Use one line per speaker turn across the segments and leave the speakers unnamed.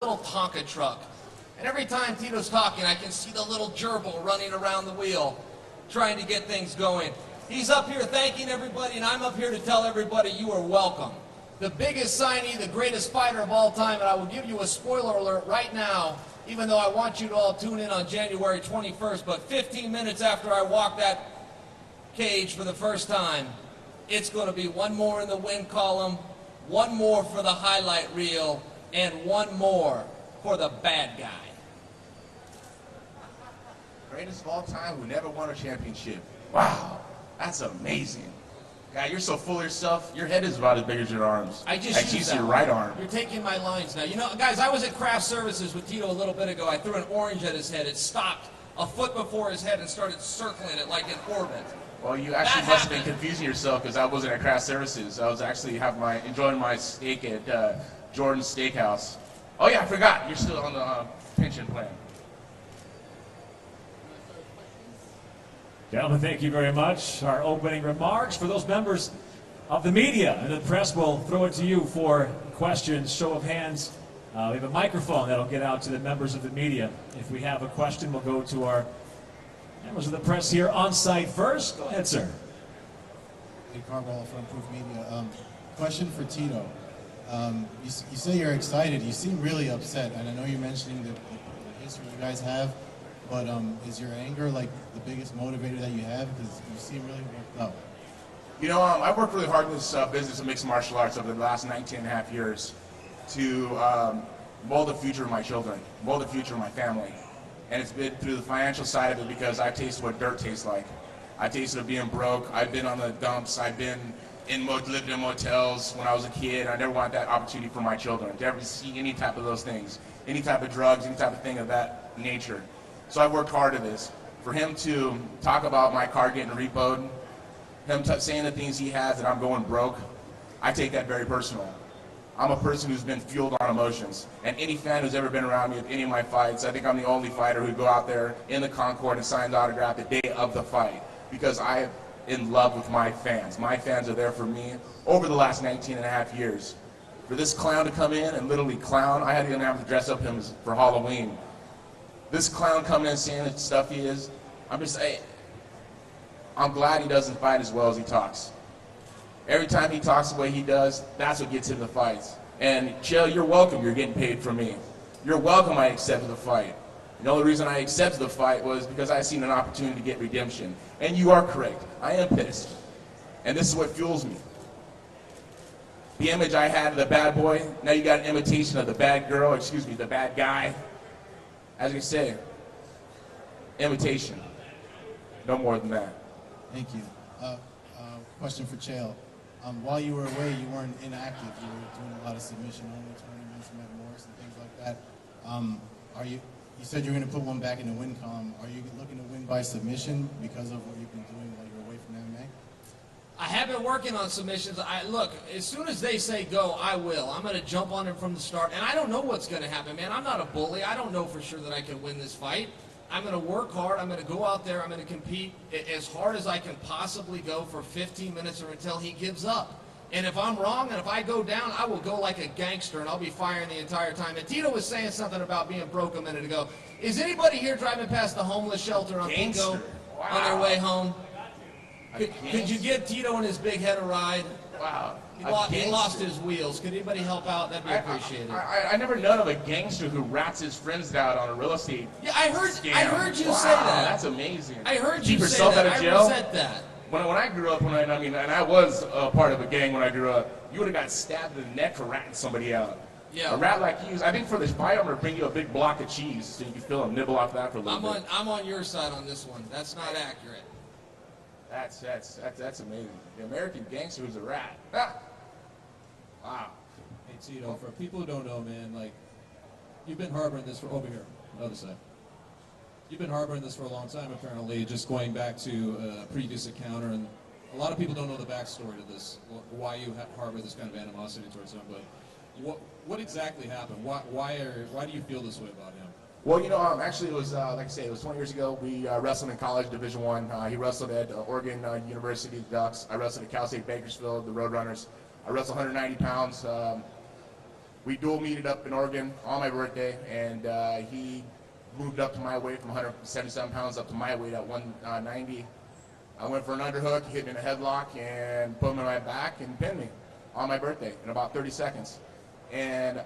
little Tonka truck. And every time Tito's talking, I can see the little gerbil running around the wheel, trying to get things going. He's up here thanking everybody, and I'm up here to tell everybody you are welcome. The biggest signee, the greatest fighter of all time, and I will give you a spoiler alert right now, even though I want you to all tune in on January 21st, but 15 minutes after I walk that cage for the first time, it's going to be one more in the win column, one more for the highlight reel, and one more for the bad guy.
Greatest of all time who never won a championship. Wow, that's amazing. God, you're so full of yourself. Your head is about as big as your arms.
I just
used your right arm.
You're taking my lines now. You know, guys, I was at craft services with Tito a little bit ago. I threw an orange at his head. It stopped a foot before his head and started circling it like in orbit.
Well, you actually must have been confusing yourself because I wasn't at craft services. I was actually enjoying my steak at Jordan's Steakhouse. Oh yeah, I forgot. You're still on the pension plan.
Gentlemen, thank you very much. Our opening remarks for those members of the media and the press, will throw it to you for questions. Show of hands. We have a microphone that'll get out to the members of the media. If we have a question, we'll go to our members of the press here on site first. Go ahead, sir.
Hey, Carwell from Proof Media. Question for Tito. You say you're excited. You seem really upset, and I know you're mentioning the history you guys have. But is your anger like the biggest motivator that you have? Because you seem really worked up.
You know, I've worked really hard in this business of mixed martial arts over the last 19 and a half years to mold the future of my children, mold the future of my family. And it's been through the financial side of it because I've tasted what dirt tastes like. I tasted of being broke. I've been on the dumps. I've been lived in motels when I was a kid. I never want that opportunity for my children to ever see any type of those things, any type of drugs, any type of thing of that nature. So I worked hard at this. For him to talk about my car getting repoed, him saying the things he has that I'm going broke, I take that very personal. I'm a person who's been fueled on emotions. And any fan who's ever been around me at any of my fights, I think I'm the only fighter who'd go out there in the Concord and sign the autograph the day of the fight. Because I'm in love with my fans. My fans are there for me over the last 19 and a half years. For this clown to come in and literally clown, I didn't have to dress up him for Halloween. This clown coming in saying the stuff he is, I'm glad he doesn't fight as well as he talks. Every time he talks the way he does, that's what gets him the fights. And Chael, you're welcome. You're getting paid for me. You're welcome. I accepted the fight. The only reason I accepted the fight was because I seen an opportunity to get redemption. And you are correct. I am pissed. And this is what fuels me. The image I had of the bad boy, now you got an imitation of the bad girl, the bad guy. As you say, imitation. No more than that.
Thank you. Question for Chael. While you were away, you weren't inactive. You were doing a lot of submission-only tournaments, met Morris and things like that. You said you were going to put one back in the win column. Are you looking to win by submission because of what you've been doing while you're away from MMA?
I have been working on submissions. Look, as soon as they say go, I will. I'm going to jump on him from the start. And I don't know what's going to happen, man. I'm not a bully. I don't know for sure that I can win this fight. I'm going to work hard. I'm going to go out there. I'm going to compete as hard as I can possibly go for 15 minutes or until he gives up. And if I'm wrong and if I go down, I will go like a gangster and I'll be firing the entire time. And Tito was saying something about being broke a minute ago. Is anybody here driving past the homeless shelter on Pico on their way home? Could you give Tito and his big head a ride?
Wow.
He lost his wheels. Could anybody help out? That'd be appreciated.
I never known of a gangster who rats his friends out on a real estate scam.
I heard you say that.
That's amazing.
I heard
Keep
you say
yourself
that.
out of jail?
I resent that.
When I grew up, and I was a part of a gang when I grew up, you would have got stabbed in the neck for ratting somebody out.
Yeah.
A rat like you, I think for this fight, I'm going to bring you a big block of cheese so you can feel a nibble off that for a little bit.
I'm on your side on this one. That's not accurate.
That's amazing. The American gangster who's a rat. Ah. Wow.
Hey Tito, for people who don't know, man, like you've been harboring this for over here, on the other side. You've been harboring this for a long time, apparently. Just going back to a previous encounter, and a lot of people don't know the backstory to this, why you harbor this kind of animosity towards him. But what exactly happened? Why do you feel this way about him?
Well, actually, it was like I say, it was 20 years ago. We wrestled in college, Division I. He wrestled at Oregon University Ducks. I wrestled at Cal State Bakersfield, the Roadrunners. I wrestled 190 pounds. We dual meeted up in Oregon on my birthday, and he moved up to my weight from 177 pounds up to my weight at 190. I went for an underhook, hit me in a headlock, and put him on my back and pinned me on my birthday in about 30 seconds. And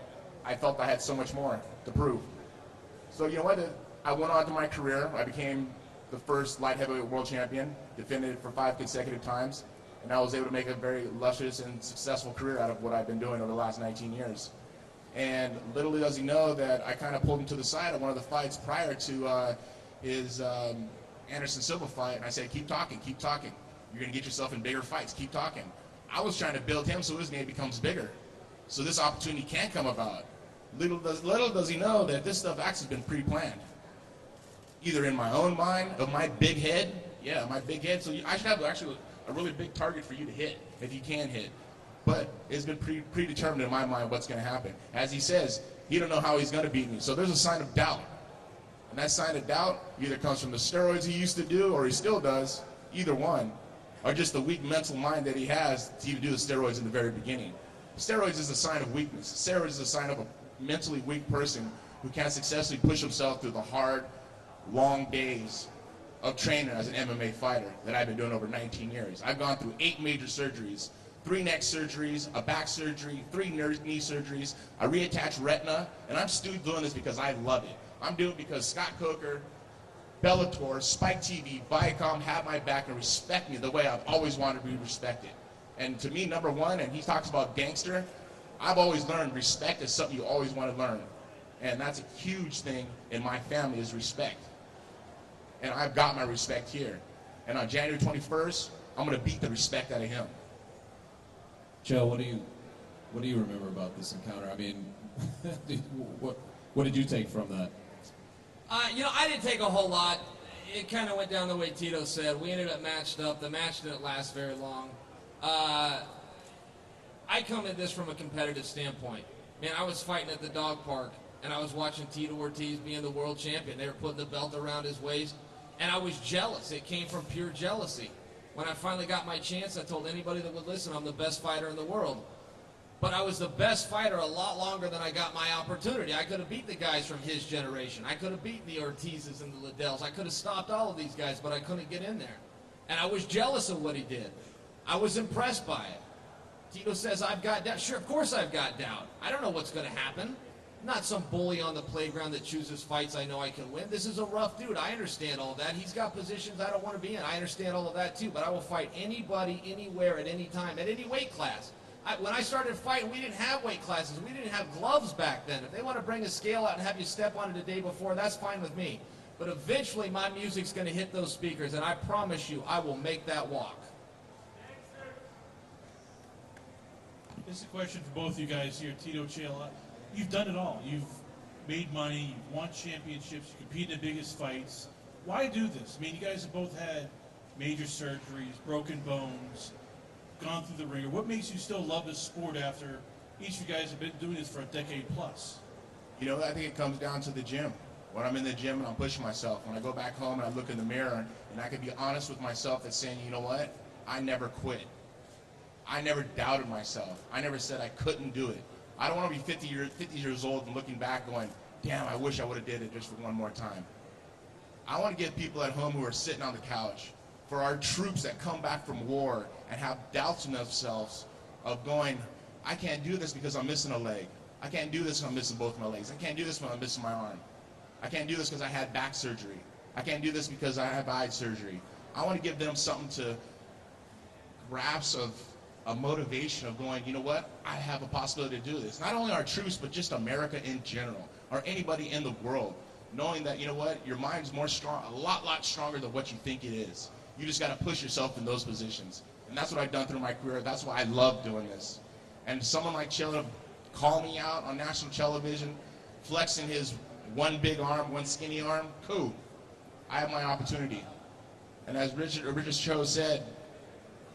I felt I had so much more to prove. So you know what? I went on to my career. I became the first light heavyweight world champion, defended it for 5 consecutive times, and I was able to make a very luscious and successful career out of what I've been doing over the last 19 years. And little does he know that I kind of pulled him to the side at one of the fights prior to his Anderson Silva fight, and I said, keep talking. You're going to get yourself in bigger fights. Keep talking. I was trying to build him so his name becomes bigger, so this opportunity can come about. Little does he know that this stuff actually has been pre-planned, either in my own mind, of my big head. Yeah, my big head. So I should have actually a really big target for you to hit, if you can hit. But it's been predetermined in my mind what's going to happen. As he says, he don't know how he's going to beat me. So there's a sign of doubt. And that sign of doubt either comes from the steroids he used to do, or he still does, either one, or just the weak mental mind that he has to even do the steroids in the very beginning. Steroids is a sign of weakness. Steroids is a sign of a mentally weak person who can't successfully push himself through the hard, long days of training as an MMA fighter that I've been doing over 19 years. I've gone through 8 major surgeries, 3 neck surgeries, a back surgery, 3 knee surgeries, a reattached retina, and I'm still doing this because I love it. I'm doing it because Scott Coker, Bellator, Spike TV, Viacom have my back and respect me the way I've always wanted to be respected. And to me, number one, and he talks about gangster, I've always learned respect is something you always want to learn. And that's a huge thing in my family is respect. And I've got my respect here. And on January 21st, I'm going to beat the respect out of him.
Chael, what do you remember about this encounter? I mean, what did you take from that?
I didn't take a whole lot. It kind of went down the way Tito said. We ended up matched up. The match didn't last very long. I come at this from a competitive standpoint. Man, I was fighting at the dog park, and I was watching Tito Ortiz being the world champion. They were putting the belt around his waist, and I was jealous. It came from pure jealousy. When I finally got my chance, I told anybody that would listen, I'm the best fighter in the world. But I was the best fighter a lot longer than I got my opportunity. I could have beat the guys from his generation. I could have beaten the Ortizes and the Liddells. I could have stopped all of these guys, but I couldn't get in there. And I was jealous of what he did. I was impressed by it. Tito says, I've got doubt. Sure, of course I've got doubt. I don't know what's going to happen. I'm not some bully on the playground that chooses fights I know I can win. This is a rough dude. I understand all that. He's got positions I don't want to be in. I understand all of that too, but I will fight anybody, anywhere, at any time, at any weight class. When I started fighting, we didn't have weight classes. We didn't have gloves back then. If they want to bring a scale out and have you step on it the day before, that's fine with me. But eventually my music's going to hit those speakers, and I promise you I will make that walk.
This is a question for both you guys here, Tito, Chael. You've done it all. You've made money, you've won championships, you compete in the biggest fights. Why do this? I mean, you guys have both had major surgeries, broken bones, gone through the ringer. What makes you still love this sport after each of you guys have been doing this for a decade plus?
You know, I think it comes down to the gym. When I'm in the gym and I'm pushing myself, when I go back home and I look in the mirror and I can be honest with myself and saying, you know what, I never quit. I never doubted myself. I never said I couldn't do it. I don't want to be 50 years old and looking back going, damn, I wish I would have did it just for one more time. I want to get people at home who are sitting on the couch, for our troops that come back from war and have doubts in themselves of going, I can't do this because I'm missing a leg. I can't do this when I'm missing both my legs. I can't do this when I'm missing my arm. I can't do this because I had back surgery. I can't do this because I have eye surgery. I want to give them something to grasp of a motivation of going, you know what, I have a possibility to do this. Not only our troops, but just America in general, or anybody in the world, knowing that, you know what, your mind's more strong, a lot stronger than what you think it is. You just got to push yourself in those positions. And that's what I've done through my career. That's why I love doing this. And someone like Chael call me out on national television, flexing his one big arm, one skinny arm, cool. I have my opportunity. And as Richard Cho said,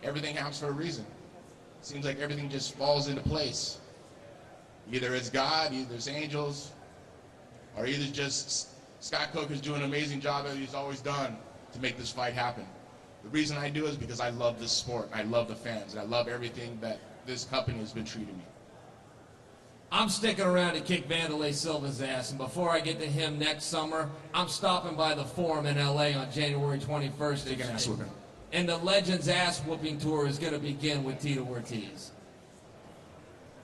everything happens for a reason. Seems like everything just falls into place. Either it's God, either it's angels, or either just Scott Coker's doing an amazing job as he's always done to make this fight happen. The reason I do it is because I love this sport, and I love the fans, and I love everything that this company has been treating me.
I'm sticking around to kick Wanderlei Silva's ass, and before I get to him next summer, I'm stopping by the Forum in LA on January 21st.
Take an ass whooping.
And the Legends ass whooping tour is going to begin with Tito Ortiz.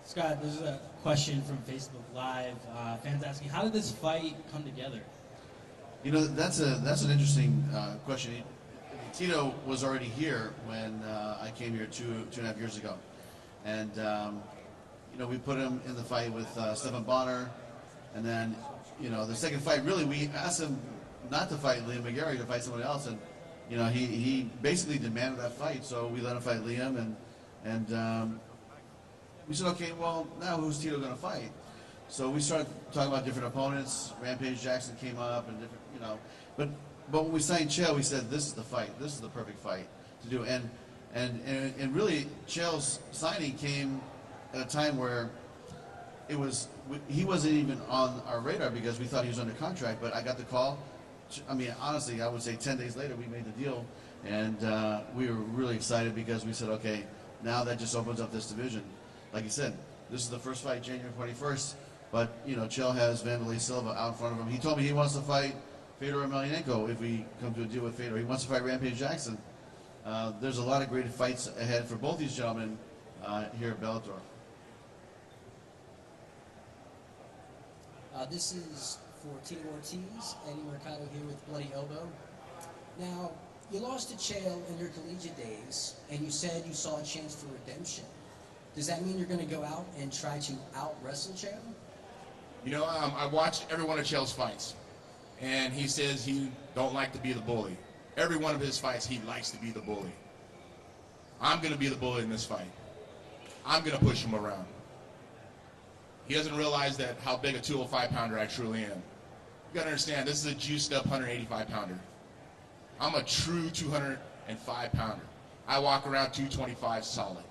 Scott, there's a question from Facebook Live. Fans asking, how did this fight come together?
You know, that's an interesting question. Tito was already here when I came here two and a half years ago, and you know, we put him in the fight with Stephan Bonner, and then, you know, the second fight, really, we asked him not to fight Liam McGarry, to fight someone else, and you know, he basically demanded that fight, so we let him fight Liam, and we said, okay, well, now who's Tito going to fight? So we started talking about different opponents. Rampage Jackson came up, and different, you know, but when we signed Chael, we said, this is the fight, this is the perfect fight to do, and really, Chael's signing came at a time where he wasn't even on our radar because we thought he was under contract, but I got the call. I mean, honestly, I would say 10 days later we made the deal, and we were really excited because we said, okay, now that just opens up this division. Like you said, this is the first fight, January 21st, but, you know, Chael has Wanderlei Silva out in front of him. He told me he wants to fight Fedor Emelianenko if we come to a deal with Fedor. He wants to fight Rampage Jackson. There's a lot of great fights ahead for both these gentlemen here at Bellator.
This is for Tito Ortiz, Eddie Mercado here with Bloody Elbow. Now, you lost to Chael in your collegiate days, and you said you saw a chance for redemption. Does that mean you're going to go out and try to out-wrestle Chael?
You know, I watched every one of Chael's fights, and he says he don't like to be the bully. Every one of his fights, he likes to be the bully. I'm going to be the bully in this fight. I'm going to push him around. He doesn't realize that how big a 205-pounder I truly am. You got to understand, this is a juiced-up 185-pounder. I'm a true 205-pounder. I walk around 225 solid.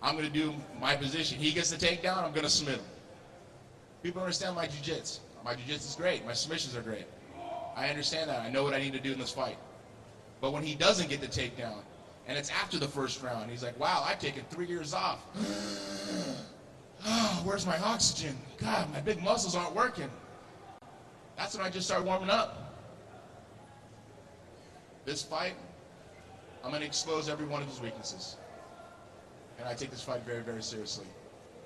I'm going to do my position. He gets the takedown, I'm going to submit him. People understand my jiu-jitsu. My jiu-jitsu is great. My submissions are great. I understand that. I know what I need to do in this fight. But when he doesn't get the takedown, and it's after the first round, he's like, wow, I've taken 3 years off. Oh, where's my oxygen? God, my big muscles aren't working. That's when I just start warming up. This fight, I'm going to expose every one of his weaknesses. And I take this fight very, very seriously.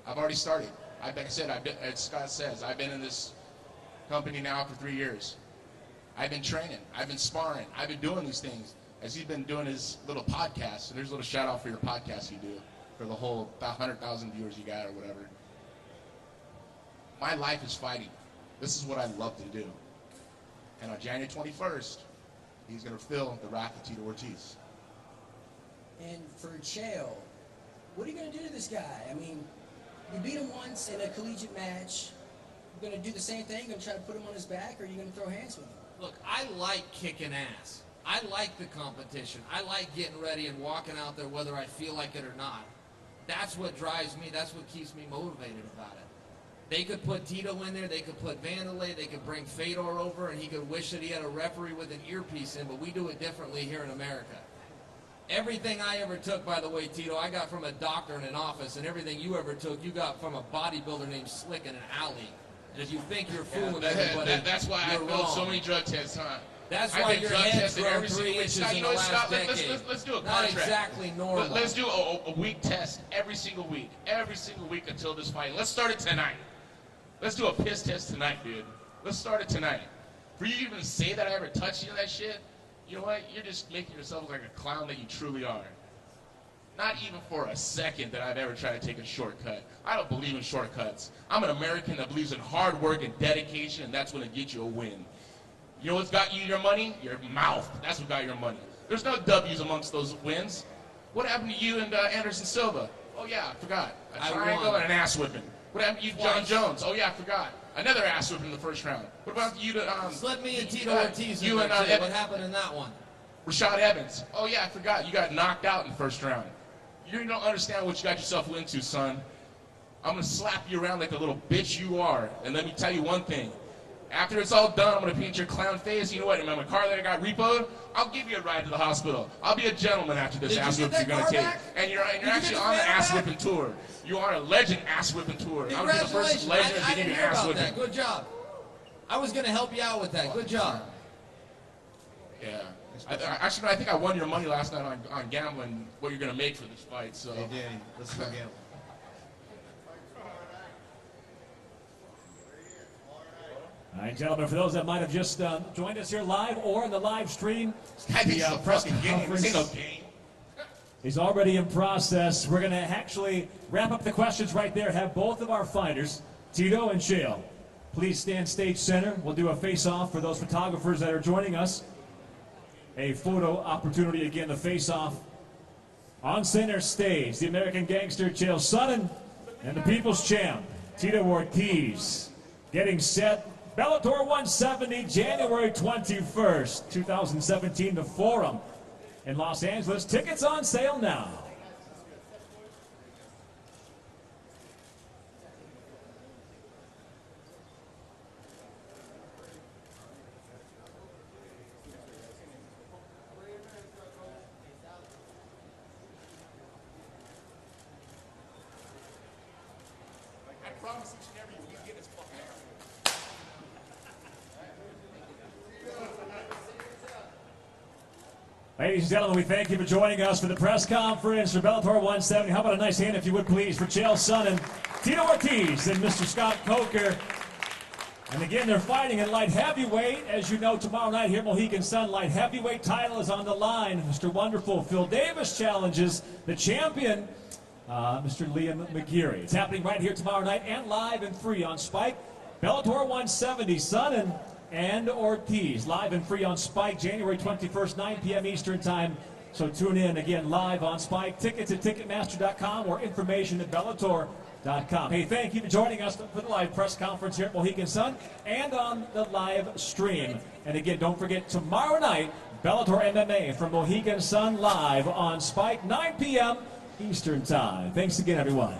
I've already started. Like I said, as Scott says, I've been in this company now for 3 years. I've been training. I've been sparring. I've been doing these things. As he's been doing his little podcast. So there's a little shout out for your podcast you do. For the whole 100,000 viewers you got or whatever. My life is fighting. This is what I love to do. And on January 21st, he's going to feel the wrath of Tito Ortiz.
And for Chael, what are you going to do to this guy? I mean, you beat him once in a collegiate match. You're going to do the same thing? You're going to try to put him on his back, or are you going to throw hands with him?
Look, I like kicking ass. I like the competition. I like getting ready and walking out there whether I feel like it or not. That's what drives me. That's what keeps me motivated about it. They could put Tito in there. They could put Wanderlei. They could bring Fedor over, and he could wish that he had a referee with an earpiece in, but we do it differently here in America. Everything I ever took, by the way, Tito, I got from a doctor in an office, and everything you ever took, you got from a bodybuilder named Slick in an alley. And if you think you're fooling everybody,
that's why I failed so many drug tests, huh?
That's why your head's grown 3 inches in the last decade.
Let's do a contract.
Not exactly normal.
Let's do a week test every single week until this fight. Let's start it tonight. Let's do a piss test tonight, dude. Let's start it tonight. For you to even say that I ever touched you in that shit, you know what? You're just making yourself look like a clown that you truly are. Not even for a second that I've ever tried to take a shortcut. I don't believe in shortcuts. I'm an American that believes in hard work and dedication, and that's going to get you a win. You know what's got you your money? Your mouth. That's what got your money. There's no W's amongst those wins. What happened to you and Anderson Silva? Oh, yeah, I forgot. A triangle and an ass whipping. What happened to you, John Jones? Oh, yeah, I forgot. Another ass whipping in the first round. What about you to...
Slip me and Tito Ortiz.
You and
what happened in that one?
Rashad Evans. Oh, yeah, I forgot. You got knocked out in the first round. You don't understand what you got yourself into, son. I'm going to slap you around like the little bitch you are. And let me tell you one thing. After it's all done, I'm going to paint your clown face. You know what? Remember my car that I got repoed? I'll give you a ride to the hospital. I'll be a gentleman after this
Did you
ass
get
whipping you're
that
going to
car
take.
back?
And you're
Did you
actually
get the
on the
Phantom
ass
back?
whipping tour. You're on a legend ass whipping tour. I'll be the
Congratulations.
first legend
I
to give
didn't
you
hear
ass
about
whipping.
that. Good job. I was going to help you out with that. Good job.
Yeah. Actually, I think I won your money last night on gambling what you're going to make for this fight. So.
Hey, Danny, let's go gamble.
All right, gentlemen, for those that might have just joined us here live or in the live stream,
I think it's a
press
fucking game. This ain't no
conference
game.
is already in process. We're going to actually wrap up the questions right there, have both of our fighters, Tito and Chael, please stand stage center. We'll do a face-off for those photographers that are joining us. A photo opportunity again, the face-off on center stage. The American gangster, Chael Sonnen, and the people's champ, Tito Ortiz, getting set. Bellator 170, January 21st, 2017, the Forum in Los Angeles. Tickets on sale now.
I promise each and every week we get this fucking ass.
Ladies and gentlemen, we thank you for joining us for the press conference for Bellator 170. How about a nice hand, if you would, please, for Chael Sonnen, Tito Ortiz, and Mr. Scott Coker. And again, they're fighting at light heavyweight. As you know, tomorrow night here at Mohegan Sun, light heavyweight title is on the line. Mr. Wonderful Phil Davis challenges the champion, Mr. Liam McGeary. It's happening right here tomorrow night and live and free on Spike. Bellator 170, Sonnen and Ortiz, live and free on Spike, January 21st, 9 p.m. Eastern Time. So tune in again live on Spike. Tickets at Ticketmaster.com or information at Bellator.com. Hey, thank you for joining us for the live press conference here at Mohegan Sun and on the live stream. And again, don't forget, tomorrow night, Bellator MMA from Mohegan Sun live on Spike, 9 p.m. Eastern Time. Thanks again, everyone.